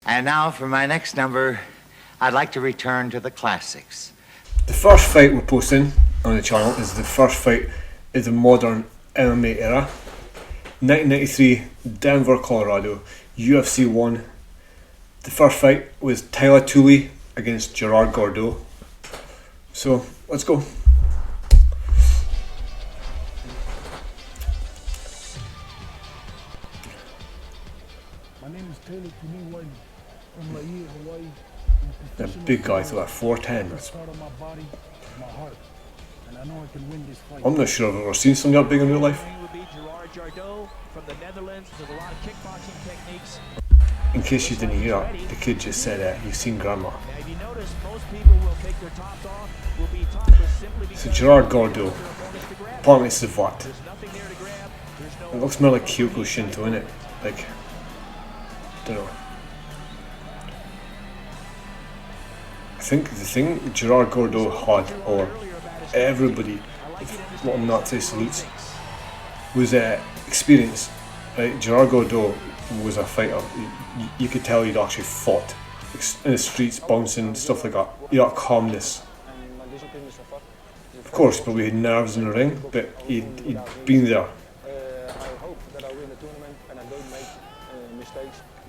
And now for my next number, I'd like to return to the classics. The first fight we're posting on the channel is the first fight of the modern MMA era. 1993, Denver, Colorado, UFC 1. The first fight was Teila Tuli against Gerard Gordeau. So, let's go. My name is Teila Tuli from Laie, Hawaii. That big guy, so like 4'10". I'm not sure I've ever seen somebody that big in real life. Gerard Gordeau from the Netherlands with a lot of kickboxing techniques. In case you didn't hear that, the kid just said, you've seen grandma. Now, if you notice, most people will take their tops off, will be topless simply because So Gerard Gordeau, their opponents to grab. apparently it's the vat. There's nothing there to grab. There's no It looks more like Kyoko Shinto, innit? Like, don't know. I think the thing Gerard Gordeau had, or everybody with little Nazi salutes, was experience. Right? Gerard Gordeau was a fighter. You could tell he'd actually fought in the streets, bouncing, stuff like that. He had calmness. Of course, probably had nerves in the ring, but he'd been there.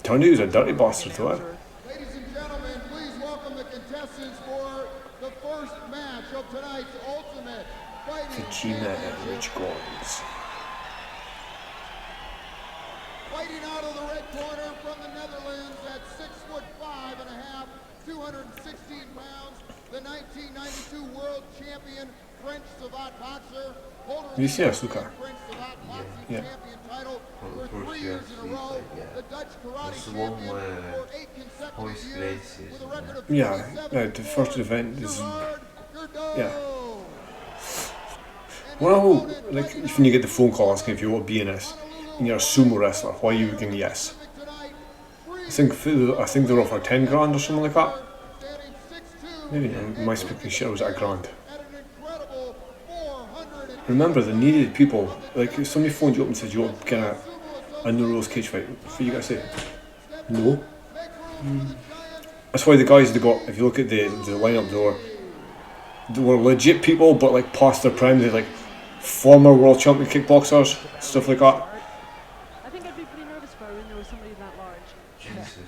Turned out he was a dirty bastard to it. Ladies and gentlemen, please welcome the contestants for the first match of tonight's Ultimate Fighting Vagina and Rich Gordons. Fighting out of the red corner from the Netherlands at 6'5.5", 216 pounds, the 1992 world champion French savate boxer, holder of You see us, the Luca? French savate boxing Yeah. champion title for 3 years in a row, the Dutch karate That's the one champion where for 8 consecutive Hoist years races, with a record of Yeah, 27 the first event is, Gerard Gordeau. yeah. Well, like, if you get the phone call asking if you want to be in this, and you're a sumo wrestler, why are you going yes? I think they're offered 10 grand or something like that. Maybe I might speaking shit, I was at a grand. Remember, they needed people, like if somebody phoned you up and said you want to get a no rules cage fight, what you gotta say? No. That's why the guys they got, if you look at the lineup, they were legit people, but like past their prime. They're like former world champion kickboxers, stuff like that. I think I'd be pretty nervous if I knew there was somebody that large. Jesus,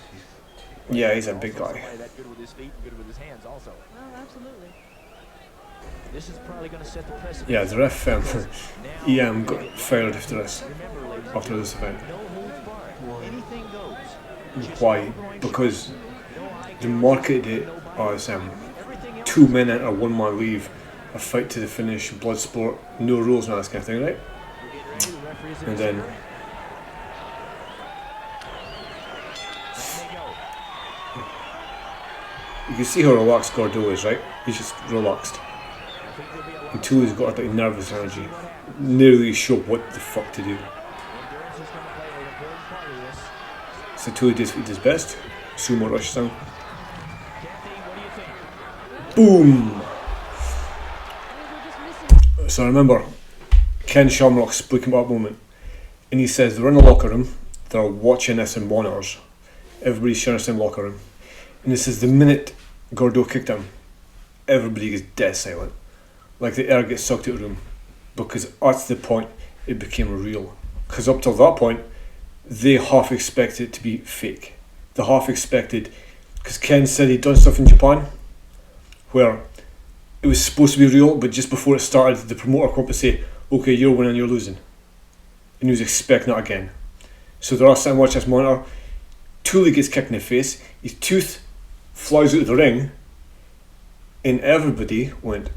Yeah, he's a big guy. that good with his feet and good with his hands also. Oh, absolutely. This is probably going to set the precedent. Yeah, the ref EM got fired after this event. No holds barred. Anything goes. Why? Because they marketed it as 2 men enter, 1 man leave, a fight to the finish, blood sport, no rules and all this kind of thing, right? And then you can see how relaxed Gordeau is, right? He's just relaxed. Until he's got a bit nervous energy, nearly sure what the fuck to do. So Tuli does what he does best, sumo rush sound. Boom! So I remember Ken Shamrock's speaking about that moment, and he says they're in the locker room, they're watching this in monitors, everybody's sharing the same locker room, and he says the minute Gordeau kicked him, everybody gets dead silent, like the air gets sucked out of the room, because that's the point it became real. Because up till that point, they half expected it to be fake. They half expected, because Ken said he'd done stuff in Japan, where it was supposed to be real, but just before it started, the promoter come up and say, okay, you're winning, you're losing. And he was expecting that again. So they're all sitting watching this monitor. Tuli gets kicked in the face, his tooth flies out of the ring, and everybody went,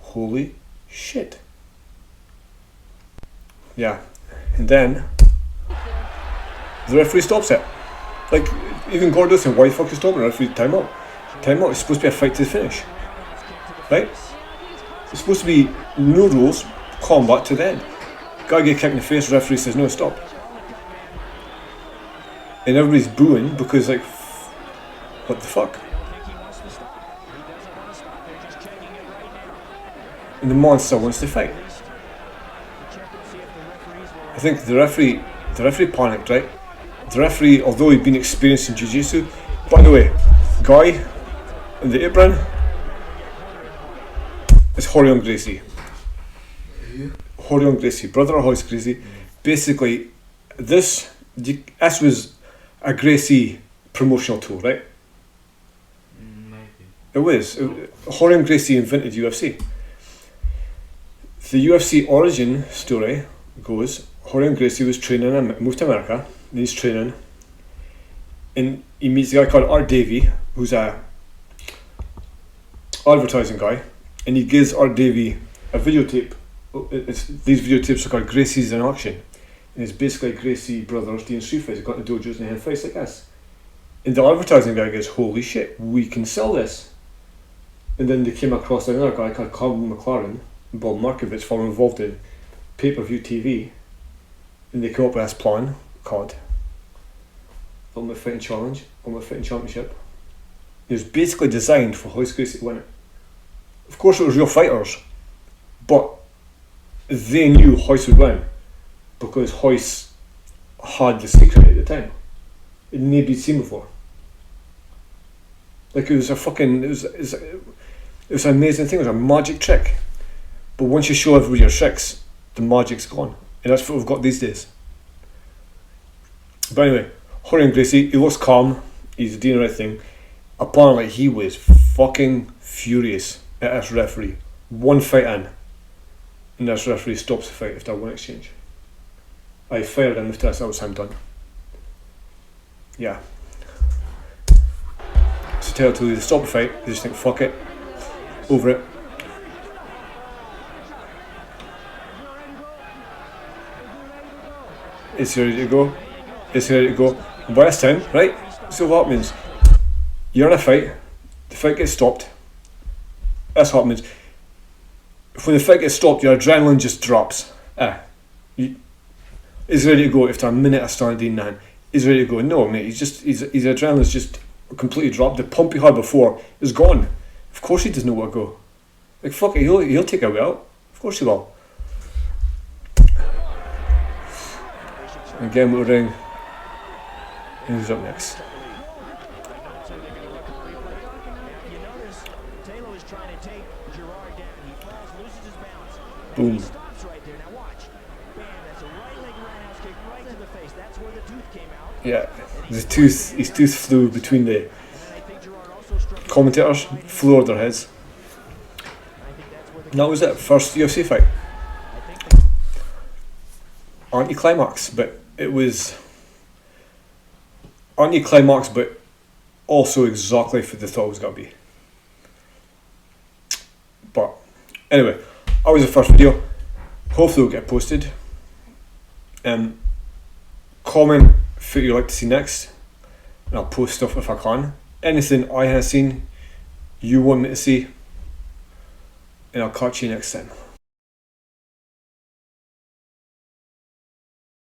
holy shit. Yeah, and then the referee stops it. Like, even Gordeau saying, why the fuck is stopping the referee? Time out. Time out, it's supposed to be a fight to the finish. Right? It's supposed to be no rules, combat to the end. Guy get kicked in the face, referee says no, stop. And everybody's booing because like, what the fuck? And the monster wants to fight. I think the referee panicked, right? The referee, although he'd been experienced in jiu-jitsu, By the way, guy in the apron is Horion Gracie. Horion Gracie, brother of Hoist Gracie. Basically, this was a Gracie promotional tool, right? It was. Horion Gracie invented UFC. The UFC origin story goes, Horion Gracie was training and moved to America, and he's training, and he meets a guy called Art Davey, who's a advertising guy, and he gives Art Davey a videotape. These videotapes are called Gracie's in Action, and it's basically Gracie brothers doing street fights. They've got the dojos and they have fights like this. And the advertising guy goes, holy shit, we can sell this. And then they came across another guy called Colin McLaren and Bob Markovich, former involved in pay-per-view TV, and they came up with this plan called Ultimate Fighting Challenge, Ultimate Fighting Championship. It was basically designed for Hoist Gracie to win it. Of course it was real fighters, but they knew Hoist would win because Hoist had the secret at the time. It had never been seen before. Like it was an amazing thing, it was a magic trick. But once you show everybody your tricks, the magic's gone. And that's what we've got these days. But anyway, Horion Gracie, he looks calm, he's doing the right thing. Apparently he was fucking furious at this referee. One fight in, and this referee stops the fight after one exchange. I fired him after that was him done. Yeah. So Teila Tuli, they stop the fight, they just think fuck it, over it. Is he ready to go? Is he ready to go? And by this time, right, so what happens? You're in a fight, the fight gets stopped. That's what happens. When the fight gets stopped, your adrenaline just drops. He's ready to go after a minute of standing nine. He's ready to go. No, mate, his adrenaline's just completely dropped. The pump he had before is gone. Of course he doesn't know where to go. Like fuck it, he'll take a way out. Of course he will. Again with the ring. And who's up next? You notice Taylor is trying to take Gerard down. He falls, loses his balance. Boom. He stops right there. Now watch. Bam, that's a right leg roundhouse kick right to the face. That's where the tooth came out. Yeah, his tooth flew between the commentators, flew over their heads. And that was it, first UFC fight. Anticlimax, but it was anticlimax, but also exactly what they thought it was going to be. But anyway, that was the first video. Hopefully it'll get posted. Comment what you'd like to see next, and I'll post stuff if I can. Anything I have seen you want me to see, and I'll catch you next time.